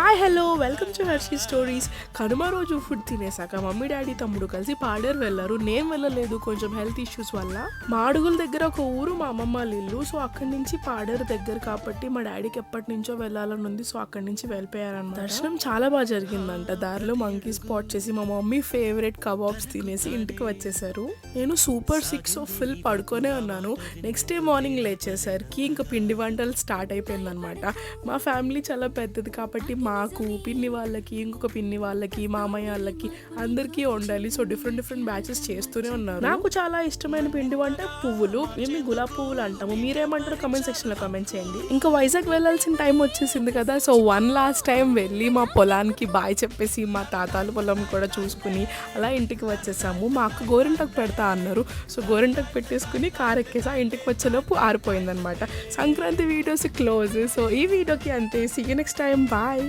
Hi hello welcome to Hershey stories. Kanuma రోజు food తినేసాక mummy daddy తమ్ముడు కలిసి పాడేరు వెళ్ళారు. నేను వెళ్ళలేదు, కొంచెం హెల్త్ ఇష్యూస్ వల్ల. మాడుగుల దగ్గర ఒక ఊరు మా అమ్మమ్మ వాళ్ళ ఇల్లు. సో అక్కడి నుంచి పాడేరు దగ్గర కాబట్టి మా డాడీకి ఎప్పటి నుంచో వెళ్ళాలని ఉంది. సో అక్కడి నుంచి వెళ్ళిపోయారన్నమాట. దర్శనం చాలా బాగా జరిగిందంట. దారిలో మంకీ స్పాట్ చేసి మా మమ్మీ ఫేవరెట్ కబాబ్స్ తినేసి ఇంటికి వచ్చేసారు. నేను సూపర్ 6 ఫుల్ పడుకొనే ఉన్నాను. నెక్స్ట్ డే మార్నింగ్ లేచేసరికి ఇంకా పిండి వంటలు స్టార్ట్ అయిపోయిందనమాట. మా ఫ్యామిలీ చాలా పెద్దది కాబట్టి మాకు, పిన్ని వాళ్ళకి, ఇంకొక పిన్ని వాళ్ళకి, మామయ్య వాళ్ళకి అందరికీ వండాలి. సో డిఫరెంట్ బ్యాచెస్ చేస్తూనే ఉన్నారు. నాకు చాలా ఇష్టమైన పిండి వంట పువ్వులు. మేము గులాబీ పువ్వులు అంటాము. మీరేమంటారు కమెంట్ సెక్షన్ లో కమెంట్ చేయండి. ఇంకా వైజాగ్ వెళ్ళాల్సిన టైం వచ్చేసింది కదా. సో వన్ లాస్ట్ టైం వెళ్ళి మా పొలానికి బాయ్ చెప్పేసి మా తాతాల పొలం కూడా చూసుకుని అలా ఇంటికి వచ్చేసాము. మా అక్క గోరింటకు పెడతా అన్నారు. సో గోరింటకు పెట్టేసుకుని కార్ ఎక్కేసా. ఇంటికి వచ్చేలోపు ఆరిపోయిందనమాట. Sankranti videos close. సో ఈ వీడియోకి అంతే. See you next time. Bye.